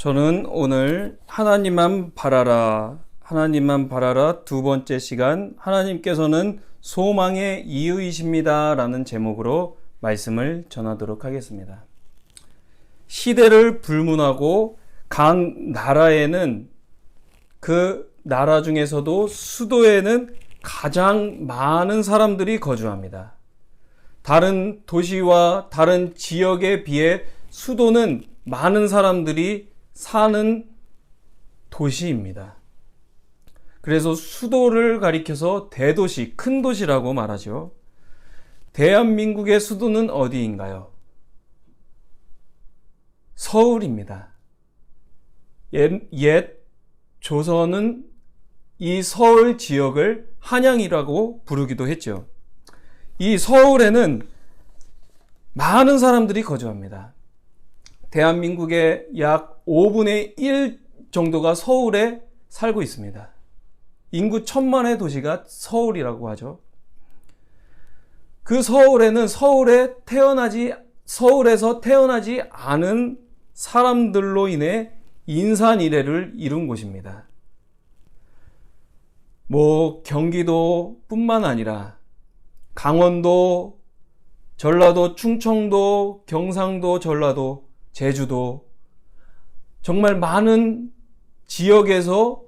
저는 오늘 하나님만 바라라, 하나님만 바라라 두 번째 시간, 하나님께서는 소망의 이유이십니다 라는 제목으로 말씀을 전하도록 하겠습니다. 시대를 불문하고 각 나라에는 그 나라 중에서도 수도에는 가장 많은 사람들이 거주합니다. 다른 도시와 다른 지역에 비해 수도는 많은 사람들이 사는 도시입니다. 그래서 수도를 가리켜서 대도시, 큰 도시라고 말하죠. 대한민국의 수도는 어디인가요? 서울입니다. 옛 조선은 이 서울 지역을 한양이라고 부르기도 했죠. 이 서울에는 많은 사람들이 거주합니다. 대한민국의 약 5분의 1 정도가 서울에 살고 있습니다. 인구 1000만의 도시가 서울이라고 하죠. 그 서울에는 서울에서 태어나지 않은 사람들로 인해 인산이례를 이룬 곳입니다. 경기도뿐만 아니라 강원도, 전라도, 충청도, 경상도, 전라도, 제주도, 정말 많은 지역에서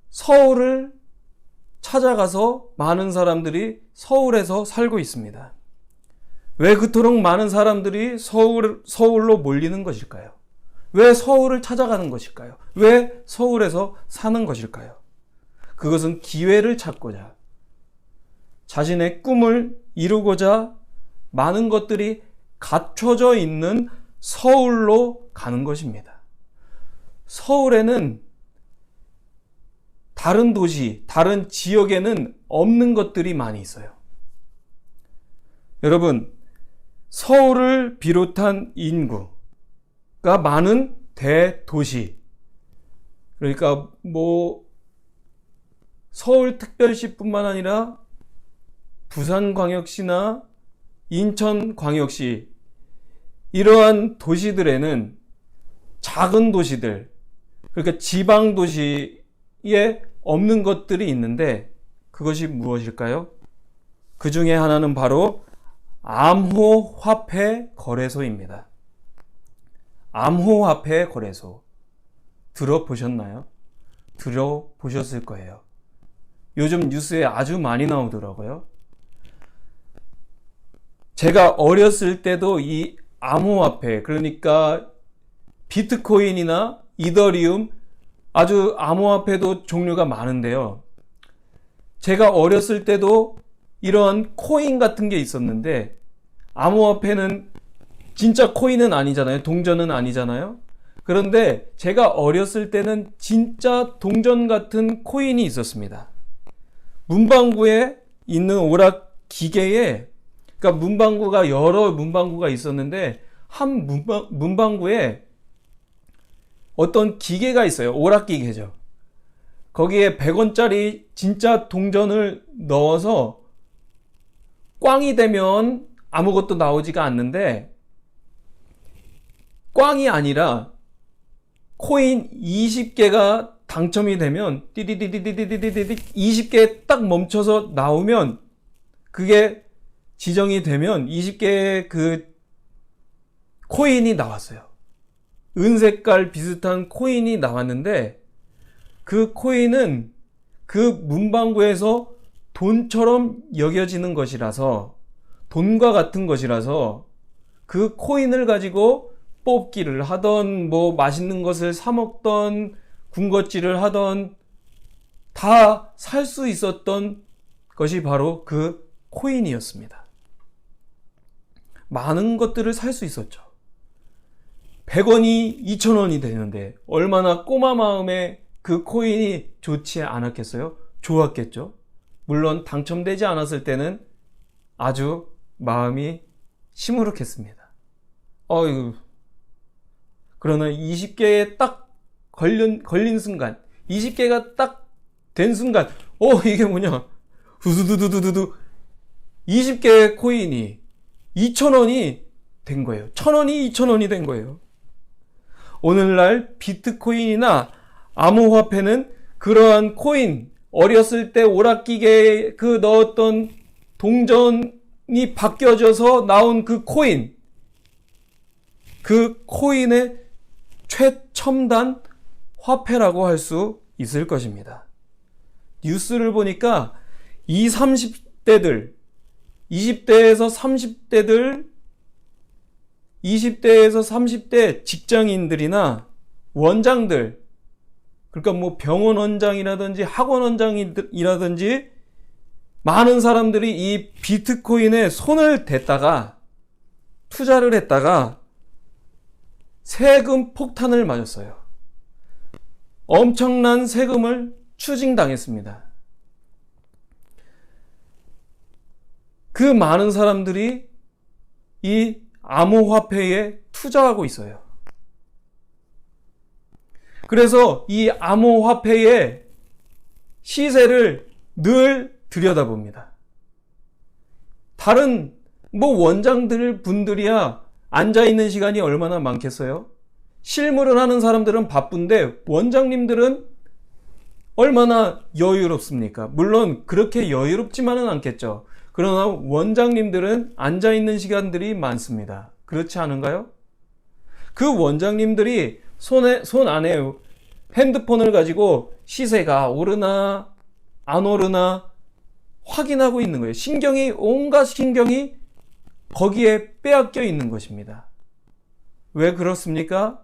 서울을 찾아가서 많은 사람들이 서울에서 살고 있습니다. 왜 그토록 많은 사람들이 서울로 몰리는 것일까요? 왜 서울을 찾아가는 것일까요? 왜 서울에서 사는 것일까요? 그것은 기회를 찾고자, 자신의 꿈을 이루고자 많은 것들이 갖춰져 있는 서울로 가는 것입니다. 서울에는 다른 도시, 다른 지역에는 없는 것들이 많이 있어요. 여러분, 서울을 비롯한 인구가 많은 대도시, 그러니까 서울특별시뿐만 아니라 부산광역시나 인천광역시, 이러한 도시들에는 작은 도시들, 그러니까 지방도시에 없는 것들이 있는데 그것이 무엇일까요? 그 중에 하나는 바로 암호화폐 거래소입니다. 암호화폐 거래소. 들어보셨나요? 들어보셨을 거예요. 요즘 뉴스에 아주 많이 나오더라고요. 제가 어렸을 때도 이 암호화폐, 그러니까 비트코인이나 이더리움, 아주 암호화폐도 종류가 많은데요. 제가 어렸을 때도 이런 코인 같은 게 있었는데, 암호화폐는 진짜 코인은 아니잖아요. 동전은 아니잖아요. 그런데 제가 어렸을 때는 진짜 동전 같은 코인이 있었습니다. 문방구에 있는 오락 기계에, 그러니까 문방구가 여러 문방구가 있었는데 한 문방구에 어떤 기계가 있어요. 오락기계죠. 거기에 100원짜리 진짜 동전을 넣어서 꽝이 되면 아무것도 나오지가 않는데, 꽝이 아니라 코인 20개가 당첨이 되면 띠디디디디디디디 20개 딱 멈춰서 나오면, 그게 지정이 되면 20개의 그 코인이 나왔어요. 은색깔 비슷한 코인이 나왔는데, 그 코인은 그 문방구에서 돈처럼 여겨지는 것이라서, 돈과 같은 것이라서 그 코인을 가지고 뽑기를 하던, 맛있는 것을 사 먹던, 군것질을 하던, 다 살 수 있었던 것이 바로 그 코인이었습니다. 많은 것들을 살 수 있었죠. 100원이 2000원이 되는데 얼마나 꼬마 마음에 그 코인이 좋지 않았겠어요? 좋았겠죠. 물론 당첨되지 않았을 때는 아주 마음이 시무룩했습니다. 그러나 20개에 딱 걸린 순간, 20개가 딱 된 순간, 이게 뭐냐, 후두두두두두 20개의 코인이 2000원이 된 거예요. 1000원이 2000원이 된 거예요. 오늘날 비트코인이나 암호화폐는 그러한 코인, 어렸을 때 오락기계에 그 넣었던 동전이 바뀌어져서 나온 그 코인, 그 코인의 최첨단 화폐라고 할 수 있을 것입니다. 뉴스를 보니까 20, 30대들, 20대에서 30대들, 20대에서 30대 직장인들이나 원장들, 그러니까 뭐 병원 원장이라든지 학원 원장이라든지 많은 사람들이 이 비트코인에 손을 댔다가 투자를 했다가 세금 폭탄을 맞았어요. 엄청난 세금을 추징당했습니다. 그 많은 사람들이 이 암호화폐에 투자하고 있어요. 그래서 이 암호화폐의 시세를 늘 들여다봅니다. 다른 원장들 분들이야 앉아있는 시간이 얼마나 많겠어요? 실무를 하는 사람들은 바쁜데 원장님들은 얼마나 여유롭습니까? 물론 그렇게 여유롭지만은 않겠죠. 그러나 원장님들은 앉아있는 시간들이 많습니다. 그렇지 않은가요? 그 원장님들이 손 안에 핸드폰을 가지고 시세가 오르나 안 오르나 확인하고 있는 거예요. 온갖 신경이 거기에 빼앗겨 있는 것입니다. 왜 그렇습니까?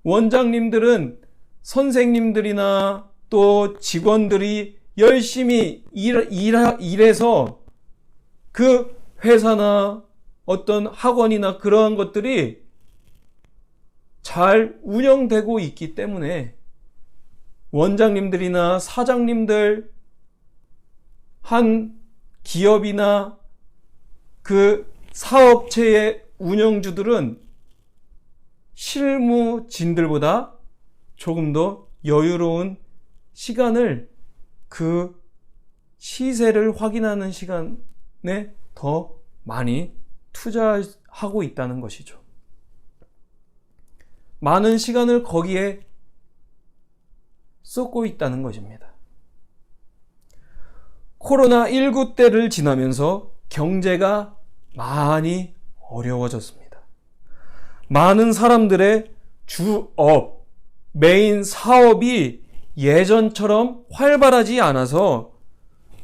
원장님들은 선생님들이나 또 직원들이 열심히 일해서 그 회사나 어떤 학원이나 그러한 것들이 잘 운영되고 있기 때문에 원장님들이나 사장님들, 한 기업이나 그 사업체의 운영주들은 실무진들보다 조금 더 여유로운 시간을 그 시세를 확인하는 시간에 더 많이 투자하고 있다는 것이죠. 많은 시간을 거기에 쏟고 있다는 것입니다. 코로나19 때를 지나면서 경제가 많이 어려워졌습니다. 많은 사람들의 주업, 메인 사업이 예전처럼 활발하지 않아서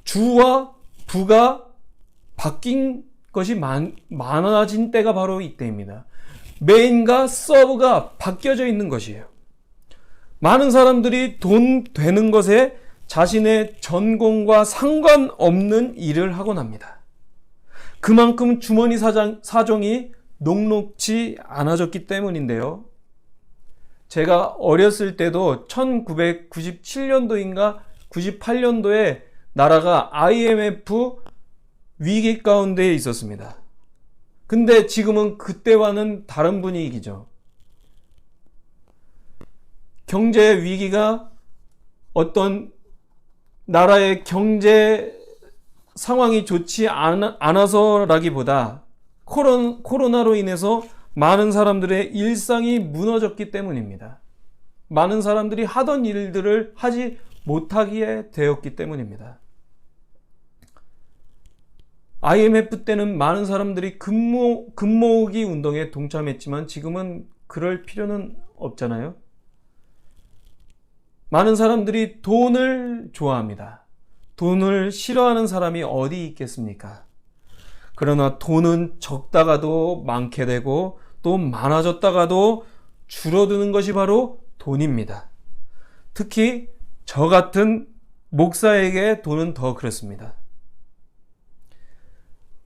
주와 부가 바뀐 것이 많아진 때가 바로 이때입니다. 메인과 서브가 바뀌어져 있는 것이에요. 많은 사람들이 돈 되는 것에 자신의 전공과 상관없는 일을 하곤 합니다. 그만큼 주머니 사정이 녹록지 않아졌기 때문인데요. 제가 어렸을 때도 1997년도인가 98년도에 나라가 IMF 위기 가운데에 있었습니다. 근데 지금은 그때와는 다른 분위기죠. 경제 위기가 어떤 나라의 경제 상황이 좋지 않아서라기보다 코로나로 인해서 많은 사람들의 일상이 무너졌기 때문입니다. 많은 사람들이 하던 일들을 하지 못하게 되었기 때문입니다. IMF 때는 많은 사람들이 금 모으기 운동에 동참했지만 지금은 그럴 필요는 없잖아요. 많은 사람들이 돈을 좋아합니다. 돈을 싫어하는 사람이 어디 있겠습니까? 그러나 돈은 적다가도 많게 되고 또 많아졌다가도 줄어드는 것이 바로 돈입니다. 특히 저 같은 목사에게 돈은 더 그렇습니다.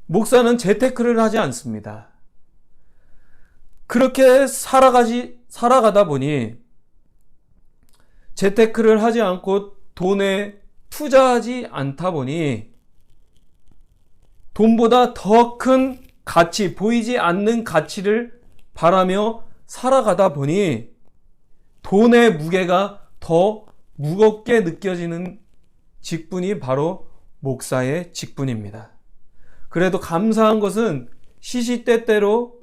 목사는 재테크를 하지 않습니다. 그렇게 살아가다 보니 재테크를 하지 않고 돈에 투자하지 않다 보니 돈보다 더 큰 가치, 보이지 않는 가치를 바라며 살아가다 보니 돈의 무게가 더 무겁게 느껴지는 직분이 바로 목사의 직분입니다. 그래도 감사한 것은 시시때때로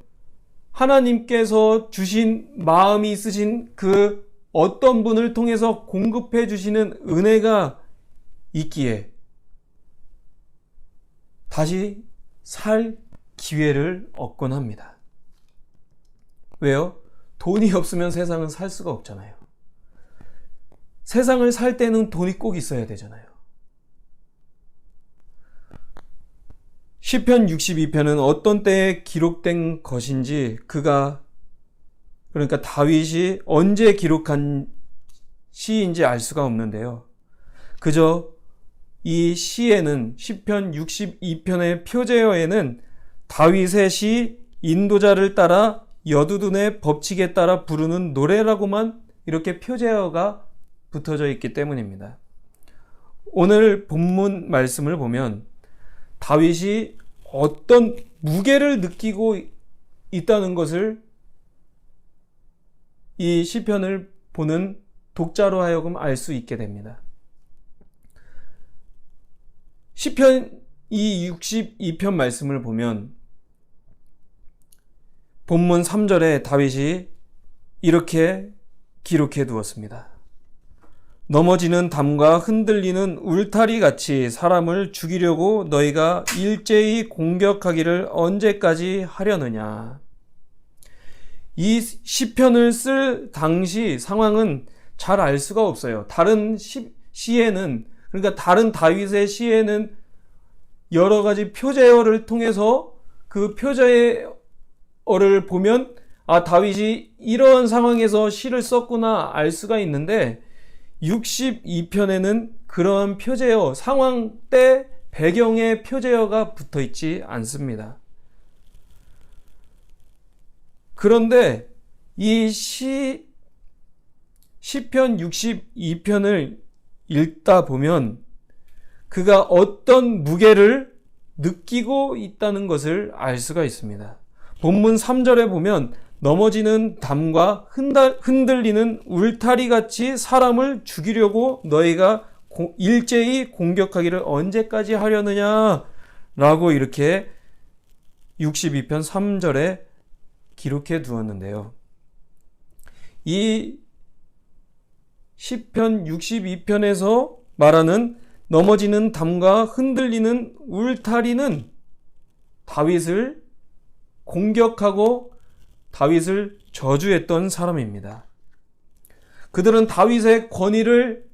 하나님께서 주신 마음이 있으신 그 어떤 분을 통해서 공급해 주시는 은혜가 있기에 다시 살 기회를 얻곤 합니다. 왜요? 돈이 없으면 세상은 살 수가 없잖아요. 세상을 살 때는 돈이 꼭 있어야 되잖아요. 시편 62편은 어떤 때에 기록된 것인지 그러니까 다윗이 언제 기록한 시인지 알 수가 없는데요. 그저 이 시에는 시편 62편의 표제어에는 다윗의 시 인도자를 따라 여두둔의 법칙에 따라 부르는 노래라고만 이렇게 표제어가 붙어져 있기 때문입니다. 오늘 본문 말씀을 보면 다윗이 어떤 무게를 느끼고 있다는 것을 이 시편을 보는 독자로 하여금 알 수 있게 됩니다. 시편 이 62편 말씀을 보면 본문 3절에 다윗이 이렇게 기록해 두었습니다. 넘어지는 담과 흔들리는 울타리 같이 사람을 죽이려고 너희가 일제히 공격하기를 언제까지 하려느냐. 이 시편을 쓸 당시 상황은 잘 알 수가 없어요. 다른 시에는, 그러니까 다른 다윗의 시에는 여러 가지 표제어를 통해서 그 표제어를 보면 다윗이 이런 상황에서 시를 썼구나 알 수가 있는데 62편에는 그런 표제어, 상황 때 배경의 표제어가 붙어 있지 않습니다. 그런데 이 시편 62편을 읽다 보면 그가 어떤 무게를 느끼고 있다는 것을 알 수가 있습니다. 본문 3절에 보면 넘어지는 담과 흔들리는 울타리 같이 사람을 죽이려고 너희가 일제히 공격하기를 언제까지 하려느냐 라고 이렇게 62편 3절에 기록해 두었는데요. 이 시편 62편에서 말하는 넘어지는 담과 흔들리는 울타리는 다윗을 공격하고 다윗을 저주했던 사람입니다. 그들은 다윗의 권위를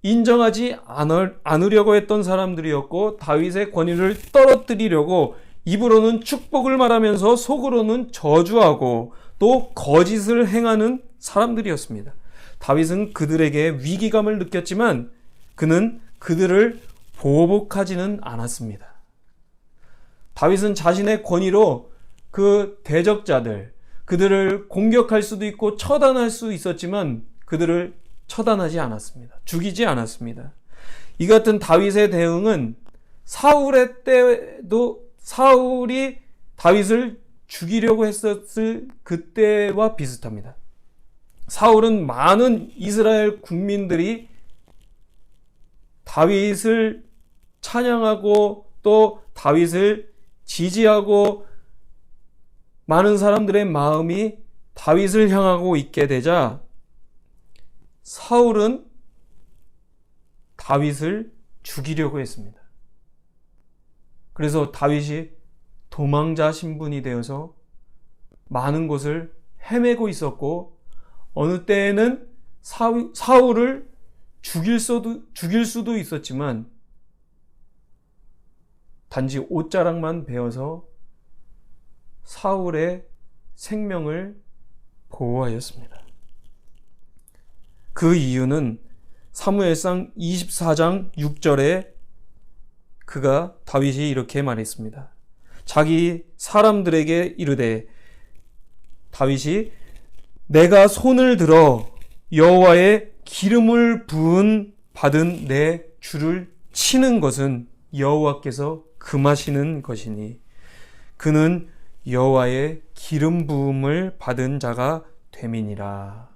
인정하지 않으려고 했던 사람들이었고 다윗의 권위를 떨어뜨리려고 입으로는 축복을 말하면서 속으로는 저주하고 또 거짓을 행하는 사람들이었습니다. 다윗은 그들에게 위기감을 느꼈지만 그는 그들을 보복하지는 않았습니다. 다윗은 자신의 권위로 그 대적자들, 그들을 공격할 수도 있고 처단할 수 있었지만 그들을 처단하지 않았습니다. 죽이지 않았습니다. 이 같은 다윗의 대응은 사울의 때도 사울이 다윗을 죽이려고 했었을 그때와 비슷합니다. 사울은 많은 이스라엘 국민들이 다윗을 찬양하고 또 다윗을 지지하고 많은 사람들의 마음이 다윗을 향하고 있게 되자 사울은 다윗을 죽이려고 했습니다. 그래서 다윗이 도망자 신분이 되어서 많은 곳을 헤매고 있었고 어느 때에는 사울을 죽일 수도 있었지만 단지 옷자락만 베어서 사울의 생명을 보호하였습니다. 그 이유는 사무엘상 24장 6절에 다윗이 이렇게 말했습니다. 자기 사람들에게 이르되 다윗이 내가 손을 들어 여호와의 기름을 부은 받은 내 주를 치는 것은 여호와께서 금하시는 것이니 그는 여호와의 기름 부음을 받은 자가 됨이니라.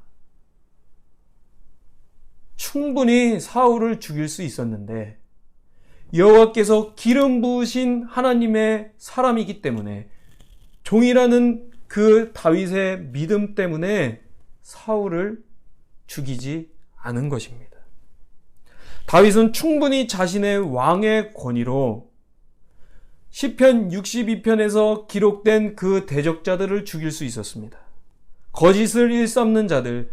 충분히 사울을 죽일 수 있었는데 여호와께서 기름 부으신 하나님의 사람이기 때문에 종이라는 그 다윗의 믿음 때문에 사울을 죽이지 않은 것입니다. 다윗은 충분히 자신의 왕의 권위로 시편 62편에서 기록된 그 대적자들을 죽일 수 있었습니다. 거짓을 일삼는 자들,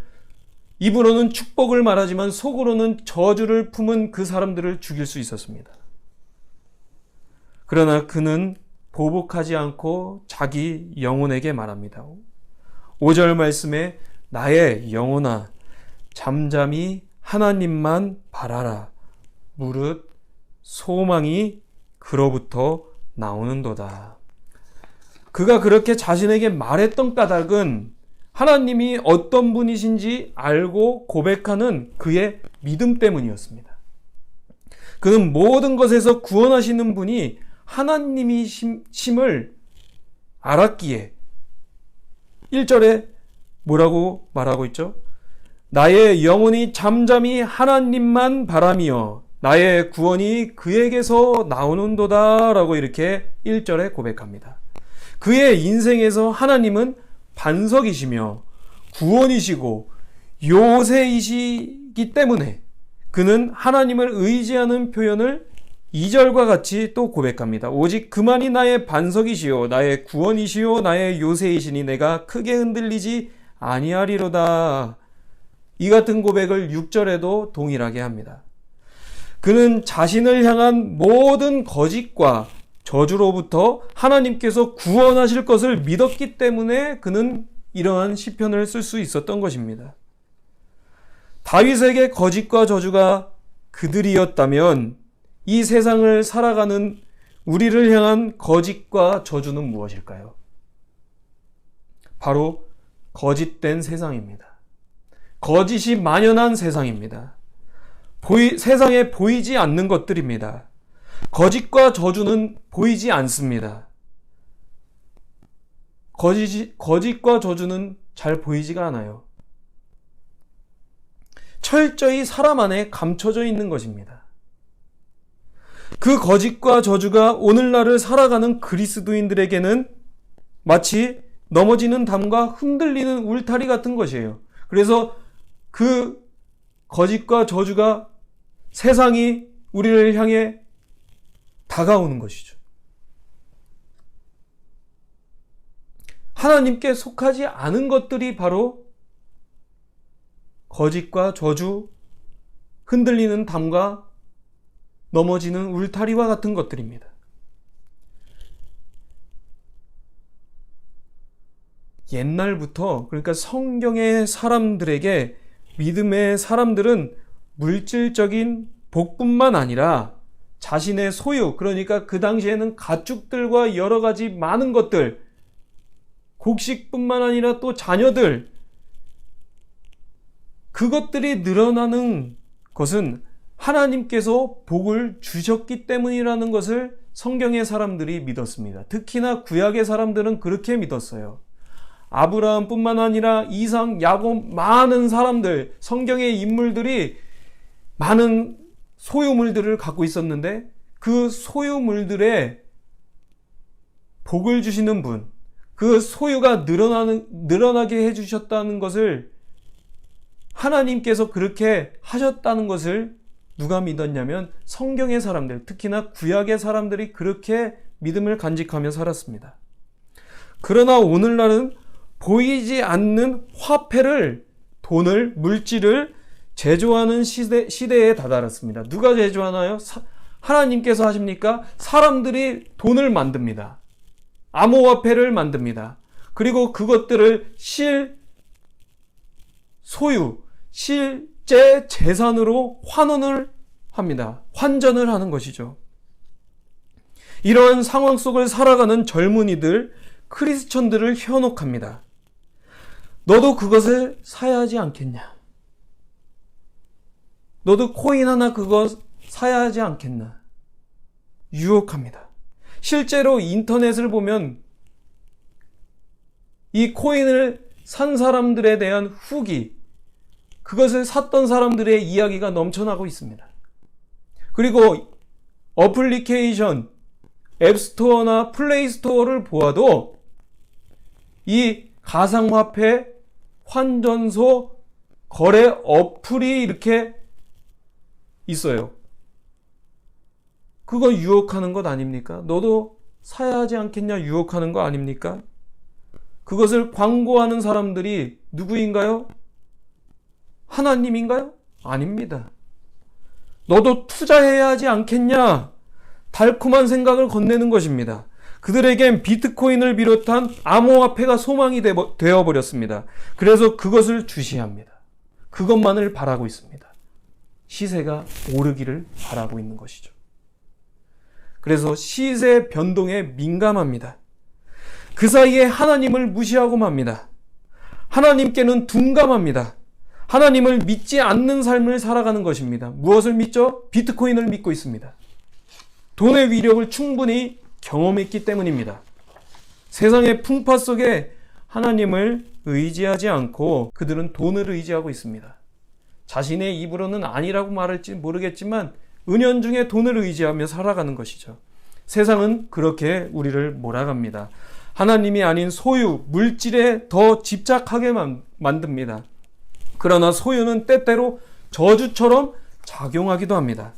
입으로는 축복을 말하지만 속으로는 저주를 품은 그 사람들을 죽일 수 있었습니다. 그러나 그는 보복하지 않고 자기 영혼에게 말합니다. 5절 말씀에 나의 영혼아 잠잠히 하나님만 바라라. 무릇 소망이 그로부터 나오는도다. 그가 그렇게 자신에게 말했던 까닭은 하나님이 어떤 분이신지 알고 고백하는 그의 믿음 때문이었습니다. 그는 모든 것에서 구원하시는 분이 하나님이심을 알았기에 1절에 뭐라고 말하고 있죠? 나의 영혼이 잠잠히 하나님만 바라며 나의 구원이 그에게서 나오는도다 라고 이렇게 1절에 고백합니다. 그의 인생에서 하나님은 반석이시며 구원이시고 요새이시기 때문에 그는 하나님을 의지하는 표현을 2절과 같이 또 고백합니다. 오직 그만이 나의 반석이시요 나의 구원이시요 나의 요새이시니 내가 크게 흔들리지 아니하리로다. 이 같은 고백을 6절에도 동일하게 합니다. 그는 자신을 향한 모든 거짓과 저주로부터 하나님께서 구원하실 것을 믿었기 때문에 그는 이러한 시편을 쓸 수 있었던 것입니다. 다윗에게 거짓과 저주가 그들이었다면 이 세상을 살아가는 우리를 향한 거짓과 저주는 무엇일까요? 바로 거짓된 세상입니다. 거짓이 만연한 세상입니다. 세상에 보이지 않는 것들입니다. 거짓과 저주는 보이지 않습니다. 거짓과 저주는 잘 보이지가 않아요. 철저히 사람 안에 감춰져 있는 것입니다. 그 거짓과 저주가 오늘날을 살아가는 그리스도인들에게는 마치 넘어지는 담과 흔들리는 울타리 같은 것이에요. 그래서 그 거짓과 저주가 세상이 우리를 향해 다가오는 것이죠. 하나님께 속하지 않은 것들이 바로 거짓과 저주, 흔들리는 담과 넘어지는 울타리와 같은 것들입니다. 옛날부터, 그러니까 성경의 사람들에게 믿음의 사람들은 물질적인 복뿐만 아니라 자신의 소유, 그러니까 그 당시에는 가축들과 여러 가지 많은 것들, 곡식뿐만 아니라 또 자녀들, 그것들이 늘어나는 것은 하나님께서 복을 주셨기 때문이라는 것을 성경의 사람들이 믿었습니다. 특히나 구약의 사람들은 그렇게 믿었어요. 아브라함뿐만 아니라 이삭, 야곱, 많은 사람들, 성경의 인물들이 많은 소유물들을 갖고 있었는데 그 소유물들에 복을 주시는 분, 그 소유가 늘어나게 해주셨다는 것을 하나님께서 그렇게 하셨다는 것을 누가 믿었냐면 성경의 사람들, 특히나 구약의 사람들이 그렇게 믿음을 간직하며 살았습니다. 그러나 오늘날은 보이지 않는 화폐를, 돈을, 물질을 제조하는 시대에 다다랐습니다. 누가 제조하나요? 하나님께서 하십니까? 사람들이 돈을 만듭니다. 암호화폐를 만듭니다. 그리고 그것들을 소유, 실제 재산으로 환원을 합니다. 환전을 하는 것이죠. 이러한 상황 속을 살아가는 젊은이들, 크리스천들을 현혹합니다. 너도 그것을 사야 하지 않겠냐? 너도 코인 하나 그거 사야 하지 않겠나? 유혹합니다. 실제로 인터넷을 보면 이 코인을 산 사람들에 대한 후기, 그것을 샀던 사람들의 이야기가 넘쳐나고 있습니다. 그리고 어플리케이션, 앱스토어나 플레이스토어를 보아도 이 가상화폐 환전소 거래 어플이 이렇게 있어요. 그거 유혹하는 것 아닙니까? 너도 사야 하지 않겠냐 유혹하는 거 아닙니까? 그것을 광고하는 사람들이 누구인가요? 하나님인가요? 아닙니다. 너도 투자해야 하지 않겠냐? 달콤한 생각을 건네는 것입니다. 그들에겐 비트코인을 비롯한 암호화폐가 소망이 되어버렸습니다. 그래서 그것을 주시합니다. 그것만을 바라고 있습니다. 시세가 오르기를 바라고 있는 것이죠. 그래서 시세 변동에 민감합니다. 그 사이에 하나님을 무시하고 맙니다. 하나님께는 둔감합니다. 하나님을 믿지 않는 삶을 살아가는 것입니다. 무엇을 믿죠? 비트코인을 믿고 있습니다. 돈의 위력을 충분히 경험했기 때문입니다. 세상의 풍파 속에 하나님을 의지하지 않고 그들은 돈을 의지하고 있습니다. 자신의 입으로는 아니라고 말할지 모르겠지만 은연중에 돈을 의지하며 살아가는 것이죠. 세상은 그렇게 우리를 몰아갑니다. 하나님이 아닌 소유, 물질에 더 집착하게 만듭니다. 그러나 소유는 때때로 저주처럼 작용하기도 합니다.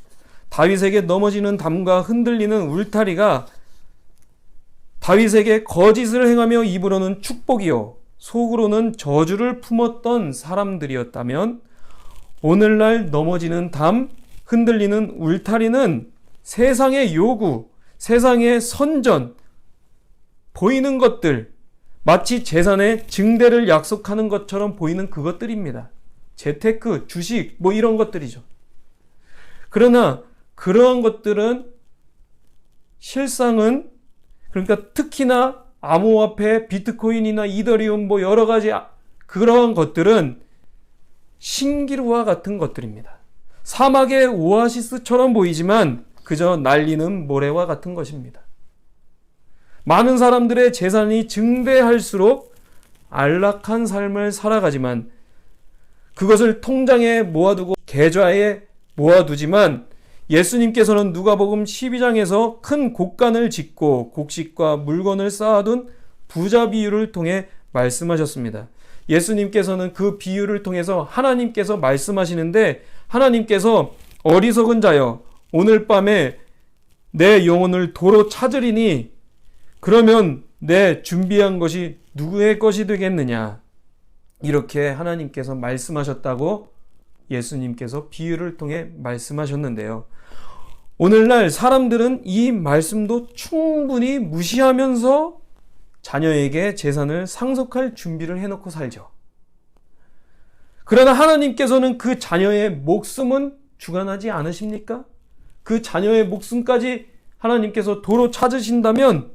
다윗에게 넘어지는 담과 흔들리는 울타리가 다윗에게 거짓을 행하며 입으로는 축복이요 속으로는 저주를 품었던 사람들이었다면 오늘날 넘어지는 담, 흔들리는 울타리는 세상의 요구, 세상의 선전, 보이는 것들, 마치 재산의 증대를 약속하는 것처럼 보이는 그것들입니다. 재테크, 주식, 이런 것들이죠. 그러나 그러한 것들은 실상은 그러니까 특히나 암호화폐, 비트코인이나 이더리움 여러 가지 그러한 것들은 신기루와 같은 것들입니다. 사막의 오아시스처럼 보이지만 그저 날리는 모래와 같은 것입니다. 많은 사람들의 재산이 증대할수록 안락한 삶을 살아가지만 그것을 통장에 모아두고 계좌에 모아두지만 예수님께서는 누가복음 12장에서 큰 곡간을 짓고 곡식과 물건을 쌓아둔 부자 비유를 통해 말씀하셨습니다. 예수님께서는 그 비유를 통해서 하나님께서 말씀하시는데 하나님께서 어리석은 자여 오늘 밤에 내 영혼을 도로 찾으리니 그러면 내 준비한 것이 누구의 것이 되겠느냐 이렇게 하나님께서 말씀하셨다고 예수님께서 비유를 통해 말씀하셨는데요. 오늘날 사람들은 이 말씀도 충분히 무시하면서 자녀에게 재산을 상속할 준비를 해놓고 살죠. 그러나 하나님께서는 그 자녀의 목숨은 주관하지 않으십니까? 그 자녀의 목숨까지 하나님께서 도로 찾으신다면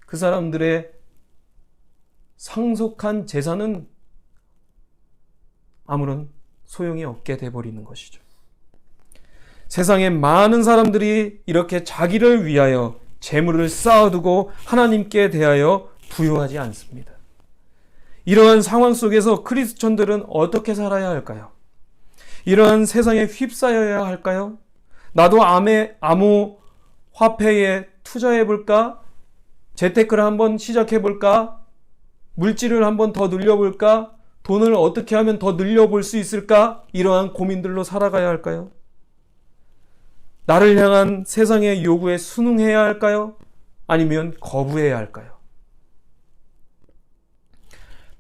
그 사람들의 상속한 재산은 아무런 소용이 없게 돼버리는 것이죠. 세상에 많은 사람들이 이렇게 자기를 위하여 재물을 쌓아두고 하나님께 대하여 부요하지 않습니다. 이러한 상황 속에서 크리스천들은 어떻게 살아야 할까요? 이러한 세상에 휩싸여야 할까요? 나도 암호 화폐에 투자해볼까? 재테크를 한번 시작해볼까? 물질을 한번 더 늘려볼까? 돈을 어떻게 하면 더 늘려볼 수 있을까? 이러한 고민들로 살아가야 할까요? 나를 향한 세상의 요구에 순응해야 할까요? 아니면 거부해야 할까요?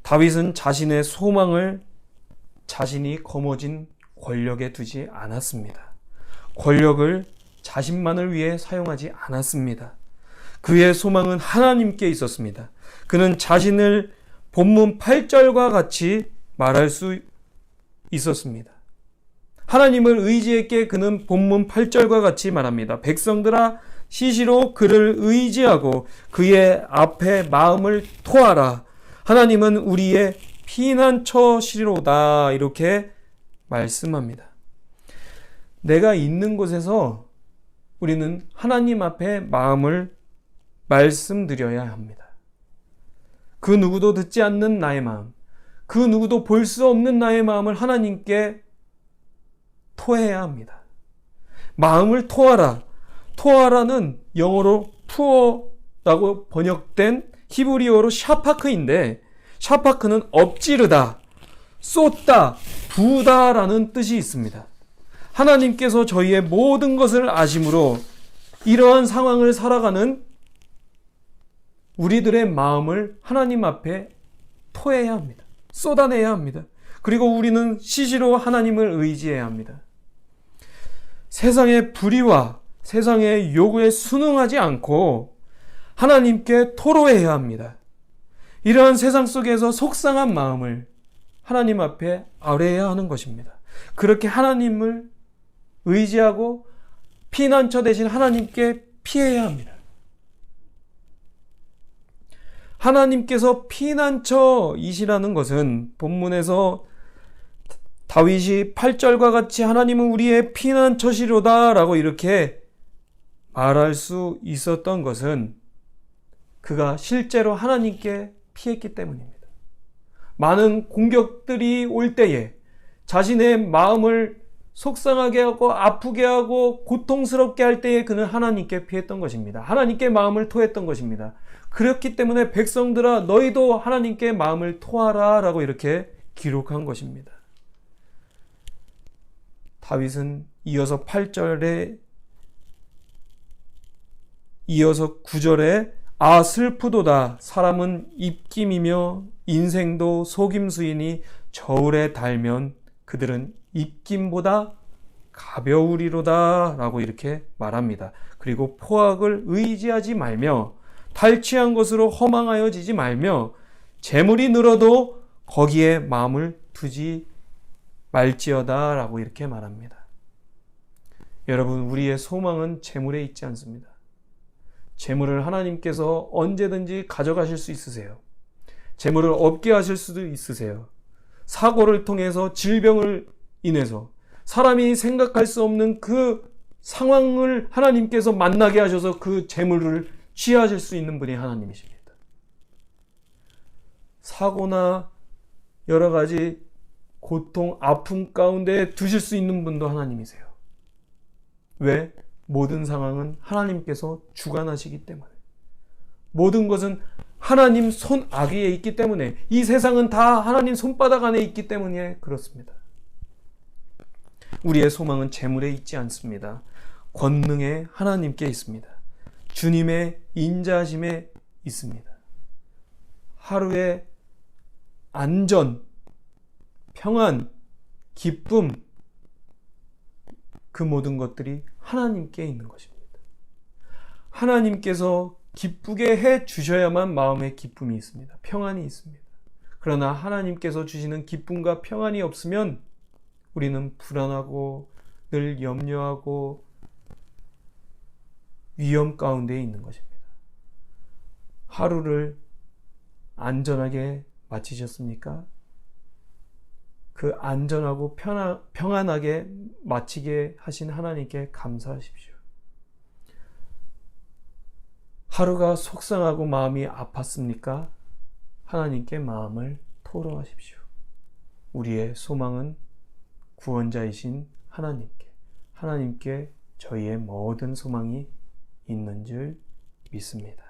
다윗은 자신의 소망을 자신이 거머쥔 권력에 두지 않았습니다. 권력을 자신만을 위해 사용하지 않았습니다. 그의 소망은 하나님께 있었습니다. 그는 자신을 본문 8절과 같이 말할 수 있었습니다. 하나님을 의지했기에 그는 본문 8절과 같이 말합니다. 백성들아 시시로 그를 의지하고 그의 앞에 마음을 토하라. 하나님은 우리의 피난처시로다. 이렇게 말씀합니다. 내가 있는 곳에서 우리는 하나님 앞에 마음을 말씀드려야 합니다. 그 누구도 듣지 않는 나의 마음, 그 누구도 볼 수 없는 나의 마음을 하나님께 토해야 합니다. 마음을 토하라. 토하라는 영어로 poor라고 번역된 히브리어로 샤파크인데, 샤파크는 엎지르다, 쏟다, 부다라는 뜻이 있습니다. 하나님께서 저희의 모든 것을 아심으로 이러한 상황을 살아가는 우리들의 마음을 하나님 앞에 토해야 합니다. 쏟아내야 합니다. 그리고 우리는 시시로 하나님을 의지해야 합니다. 세상의 불의와 세상의 요구에 순응하지 않고 하나님께 토로해야 합니다. 이러한 세상 속에서 속상한 마음을 하나님 앞에 아뢰어야 하는 것입니다. 그렇게 하나님을 의지하고 피난처 대신 하나님께 피해야 합니다. 하나님께서 피난처이시라는 것은 본문에서 다윗이 8절과 같이 하나님은 우리의 피난처시로다 라고 이렇게 말할 수 있었던 것은 그가 실제로 하나님께 피했기 때문입니다. 많은 공격들이 올 때에 자신의 마음을 속상하게 하고 아프게 하고 고통스럽게 할 때에 그는 하나님께 피했던 것입니다. 하나님께 마음을 토했던 것입니다. 그렇기 때문에 백성들아 너희도 하나님께 마음을 토하라 라고 이렇게 기록한 것입니다. 다윗은 이어서 8절에 이어서 9절에 아 슬프도다 사람은 입김이며 인생도 속임수이니 저울에 달면 그들은 입김보다 가벼우리로다 라고 이렇게 말합니다. 그리고 포악을 의지하지 말며 탈취한 것으로 허망하여지지 말며 재물이 늘어도 거기에 마음을 두지 말지어다 라고 이렇게 말합니다. 여러분, 우리의 소망은 재물에 있지 않습니다. 재물을 하나님께서 언제든지 가져가실 수 있으세요. 재물을 없게 하실 수도 있으세요. 사고를 통해서 질병을 인해서 사람이 생각할 수 없는 그 상황을 하나님께서 만나게 하셔서 그 재물을 취하실 수 있는 분이 하나님이십니다. 사고나 여러 가지 고통, 아픔 가운데 두실 수 있는 분도 하나님이세요. 왜? 모든 상황은 하나님께서 주관하시기 때문에, 모든 것은 하나님 손 아귀에 있기 때문에, 이 세상은 다 하나님 손바닥 안에 있기 때문에 그렇습니다. 우리의 소망은 재물에 있지 않습니다. 권능의 하나님께 있습니다. 주님의 인자하심에 있습니다. 하루의 안전, 평안, 기쁨, 그 모든 것들이 하나님께 있는 것입니다. 하나님께서 기쁘게 해 주셔야만 마음에 기쁨이 있습니다. 평안이 있습니다. 그러나 하나님께서 주시는 기쁨과 평안이 없으면 우리는 불안하고 늘 염려하고 위험 가운데 있는 것입니다. 하루를 안전하게 마치셨습니까? 그 안전하고 평안하게 마치게 하신 하나님께 감사하십시오. 하루가 속상하고 마음이 아팠습니까? 하나님께 마음을 토로하십시오. 우리의 소망은 구원자이신 하나님께 저희의 모든 소망이 있는 줄 믿습니다.